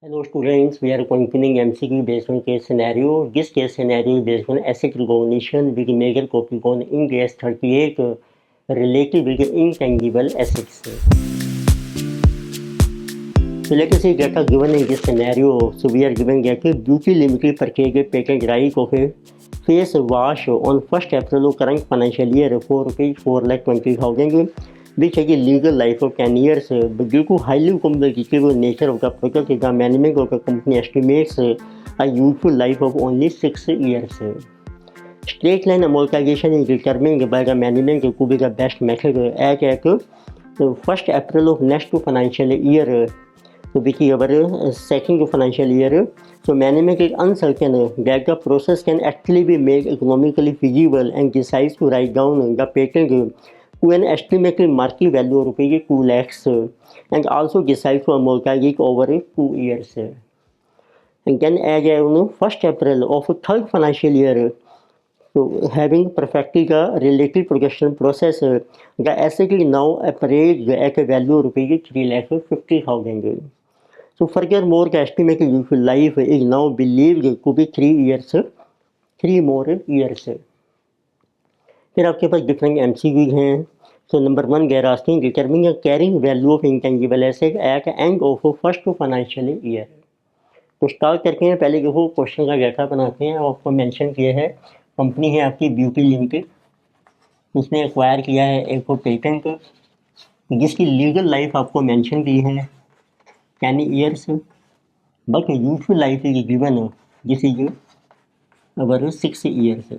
Hello students, we are continuing MCQ based on case scenario. This case scenario is based on asset recognition with major copy on in case 38 related with intangible assets. So let us see data given in this scenario. So we are given that Beauty Limited purchased a patent right of a face wash on 1st April of current financial year for rupees 4,20,000, which has a legal life of 10 years. But due to highly competitive nature of the product, the management of the company estimates a useful life of only 6 years. Straight line amortization is determined by the management to be the best method as at 1st April of next financial year, so which is our second financial year. So management is uncertain that the process can actually be made economically feasible and decides to write down the patent to an estimated market value of rupees 2 lakhs and also decides to amortize it over 2 years. And then as on 1st April of third financial year, so having perfected the related production process, the asset is now appraised at a value of rupees 3,50,000. So furthermore, the estimated useful life is now believed to be 3 years, 3 more years. फिर आपके पास different MCQs हैं. So number 1 they are asking determine the carrying value of intangible asset at end of first financial year. तो start करते हैं. पहले देखो question का data बनाते हैं. आपको मेंशन किया है कंपनी है आपकी ब्यूटी लिमिटेड, उसने एक्वायर किया है एक पेटेंट जिसकी लीगल लाइफ आपको मेंशन की है 10 years, but useful life is given this is our 6 years.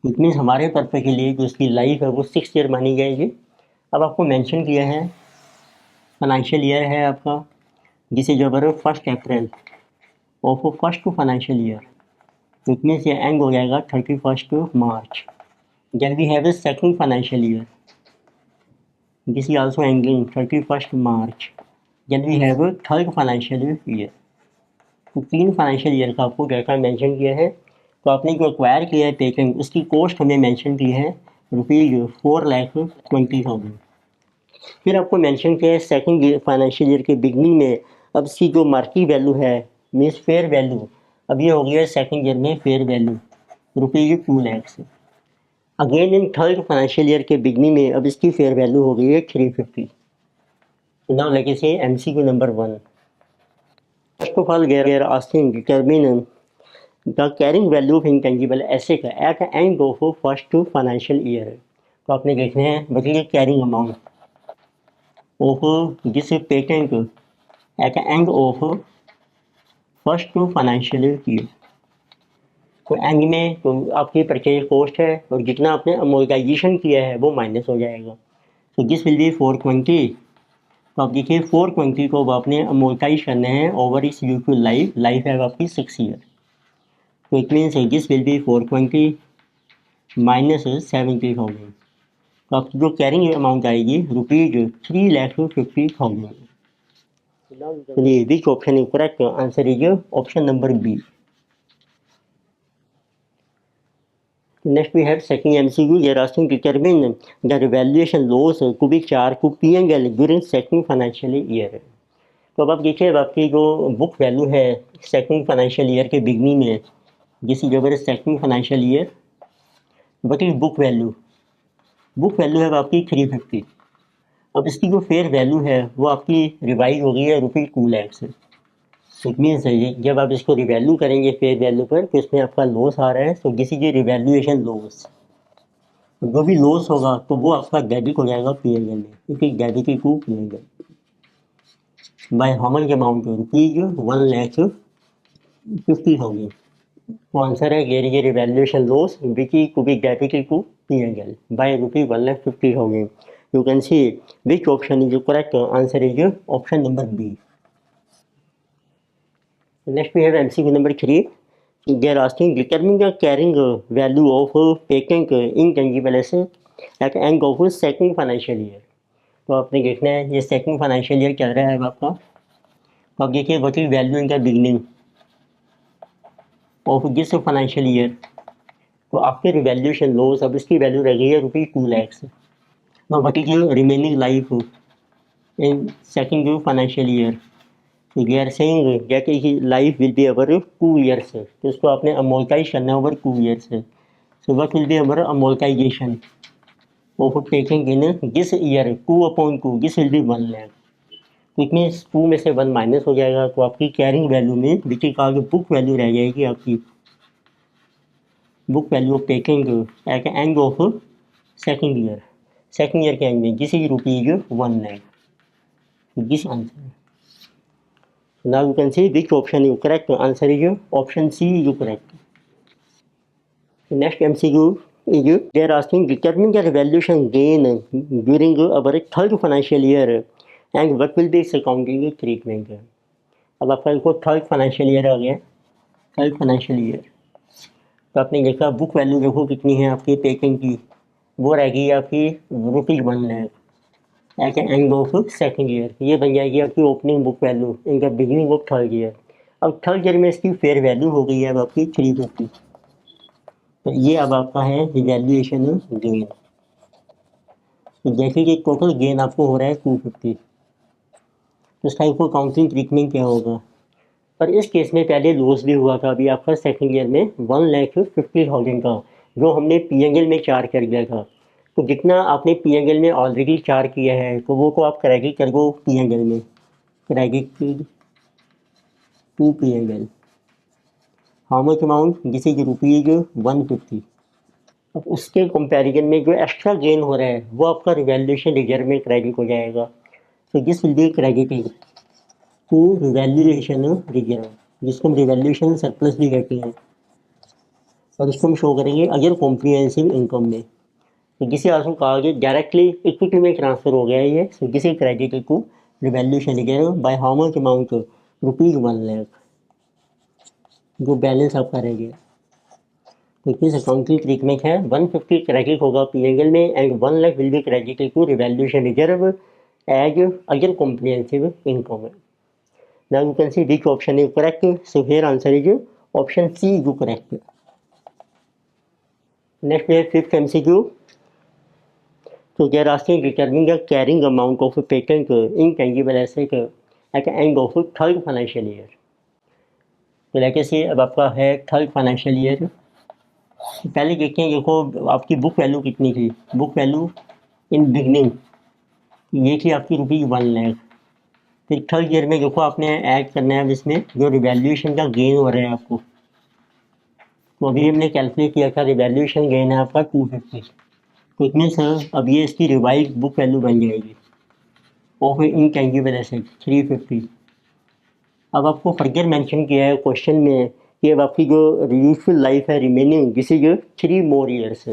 It means हमारे पर्पज के लिए जो उसकी लाइफ है वो 6 ईयर मानी जाएगी. अब आपको मेंशन किया है फाइनेंशियल ईयर है आपका जिस is our 1st April of first financial year. It means ये एंड हो जाएगा 31st March. Then we have a second financial year, this is also ending 31st March. Then we have a third financial year. तो 3 financial year का आपको data mention किया है. तो आपने जो एक्वायर किया है पेटेंट उसकी कॉस्ट हमें मेंशन की है रुपीज़ 4,20,000. फिर आपको मेंशन किया है सेकंड फाइनेंशियल ईयर के बिगनिंग में अब इसकी जो मार्केट वैल्यू है मीन्स फेयर वैल्यू, अब ये हो गया सेकंड ईयर में fair value rupees 2 lakh. Again in third financial year के बिगनिंग में अब इसकी फेयर वैल्यू हो गई है 350. Now let us see MCQ number 1. First of all we are asking determine the carrying value of intangible asset at the end of first financial year. तो आपने देखना है बताइए carrying amount of this patent at the end of first financial year. तो and में तो आपकी purchase cost है और जितना आपने अमोर्टाइजेशन किया है वो माइनस हो जाएगा. तो दिस विल बी 420. तो आप देखिए 420 को आपने अमोर्टाइज करना है ओवर इस यूजफुल लाइफ है आपकी 6 year. So it means this will be 420 minus 70,000. तो आपकी जो कैरिंग अमाउंट आएगी रुपीज 3,50,000. चलिए which option is correct? Answer is option number B. Next we have second MCQ. They are asking determine the revaluation loss to be charged to P&L during second financial year. तो अब आप देखिए अब आपकी जो book value है second financial year के beginning में this is our second financial year, what is book value? Book value है आपकी 350. अब इसकी जो फेयर वैल्यू है वो आपकी रिवाइज हो गई है रुपीज़ 2 लाख. इट मीन्स जब आप इसको रिवैल्यू करेंगे फेयर वैल्यू पर तो इसमें आपका लॉस आ रहा है. तो this is a revaluation loss. जो भी लॉस होगा तो वो आपका डेबिट हो जाएगा P&L में, क्योंकि debit to P&L by how much amount rupees 1,50,000. तो आंसर है there is a revaluation loss which is to be debited to P&L by rupees 1,50,000. You can see which option is correct? Answer is option number B. Next we have MCQ number 3. They are asking determine the carrying value of patent intangible asset at end of second financial year. तो आपने देखना है ये second financial year चल रहा है आपका. तो आप देखिए what is value in the beginning of this financial year. तो आपके रिवैल्यूएशन लॉस अब इसकी वैल्यू रह गई है rupees 2 lakh. Now what is remaining life in second financial year. So they are saying that his life will be over 2 years. तो इसको आपने amortize करना है over 2 years. So what will be our amortization of taking in this year 2/2? This will be 1 lakh. तो इसमें 2 में से 1 minus हो जाएगा, तो आपकी कैरिंग वैल्यू में देखिए कहा कि बुक वैल्यू रह जाएगी आपकी book value of taking at end of second year के एंड में this is rupees 1 lakh. This answer. Now you can see which option is correct. Answer is option C is correct. Next MCQ is they are asking determine the revaluation gain during our third financial year and what will be its accounting treatment. अब आपका देखो third financial year आ गया. Third financial year तो आपने देखा book value देखो कितनी है आपकी पेटेंट की, वो रहेगी आपकी ₹1 lakh at the end of second year. ये बन जाएगी आपकी opening book value in the beginning of third year. अब थर्ड ईयर में इसकी फेयर वैल्यू हो गई है अब आपकी 350. तो ये अब आपका है रिवैल्यूएशन गेन. जैसे कि टोटल गेन आपको हो रहा है 250, तो इसका आपको काउंटिंग ट्रीटमेंट क्या होगा. पर इस केस में पहले लॉस भी हुआ था अभी आपका सेकेंड ईयर में 1,50,000 का, जो हमने PNL में चार्ज कर दिया था. तो जितना आपने PNL में ऑलरेडी चार्ज किया है तो वो को आप क्रेडिट कर दो PNL में. Credit to PNL how much amount, this is rupees 150. अब उसके कंपैरिजन में जो एक्स्ट्रा गेन हो रहा है वो आपका रिवैल्यूएशन रिजर्व में क्रेडिट हो जाएगा. तो this will be credited to revaluation reserve, जिसको हम रिवैल्यूएशन सरप्लस भी कहते हैं, और इसको हम शो करेंगे अगर कॉम्प्रिहेंसिव इनकम में. तो जिसे आंसर कहा गया डायरेक्टली इक्विटी में ट्रांसफर हो गया है ये. सो जिसे credit to revaluation reserve by how much amount, ₹1 lakh, जो बैलेंस आपका रह गया. तो किस अकाउंटिंग ट्रीटमेंट है, 150 क्रेडिट होगा PNL में and 1 lakh will be credited to revaluation reserve as अगर कॉम्प्रिहेंसिव इनकम है. Now you can see which option is correct. So here answer is option C is correct. Next we have fifth MCQ. So they are asking determine the carrying amount of a patent intangible asset at the end of third financial year. तो लेके से अब आपका है third financial year. पहले देखते हैं, देखो आपकी बुक वैल्यू कितनी थी. बुक वैल्यू इन बिगनिंग ये थी आपकी ₹1 lakh. फिर थर्ड ईयर में देखो आपने ऐड करना है इसमें जो रिवैल्यूएशन का गेन हो रहा है आपको. तो अभी हमने कैलकुलेट किया था रिवैल्यूएशन गेन है आपका 250. तो इसमें सर अब ये इसकी रिवाइज बुक वैल्यू बन जाएगी ऑफ इनटेंजिबल एसेट 350. अब आपको फर्दर मेंशन किया है क्वेश्चन में कि अब आपकी जो यूजफुल लाइफ है remaining this is 3 more years.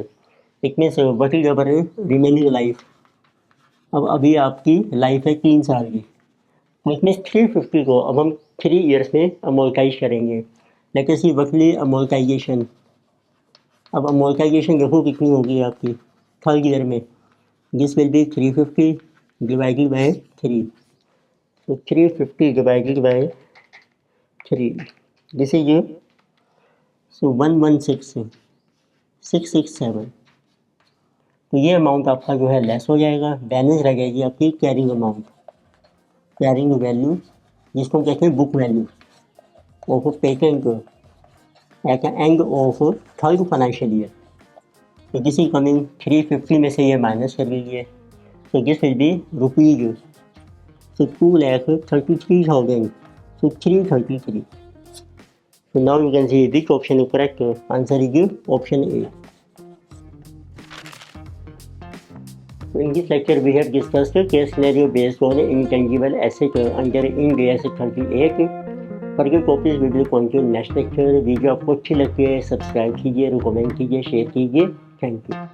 इसमें sir what is our remaining life. अब अभी आपकी लाइफ है 3 साल की. तो इसमें 350 को अब हम 3 ईयर्स में अमोर्टाइज करेंगे. लेकिन सी वकली अमोर्टाइजेशन. अब अमोर्टाइजेशन देखो कितनी होगी आपकी थर्ड ईयर में. This will B 350 divided by 3. तो 350 divided by 3 this is so 116,667. तो ये अमाउंट आपका जो है लेस हो जाएगा. बैलेंस रह जाएगी आपकी कैरिंग अमाउंट, कैरिंग वैल्यू, जिसको कहते हैं book value of patent at the end of third financial year. तो दिस इज कमिंग 350 में से ये माइनस कर लीजिए. तो this will B rupees 2,33,000. So 333. So now you can see which option is correct. Answer is option A. So in this lecture we have discussed case scenario based on intangible asset under Ind AS 38. Further topics we will continue next lecture. Video आपको अच्छी लगती है subscribe कीजिए, recommend कीजिए, share कीजिए. Thank you.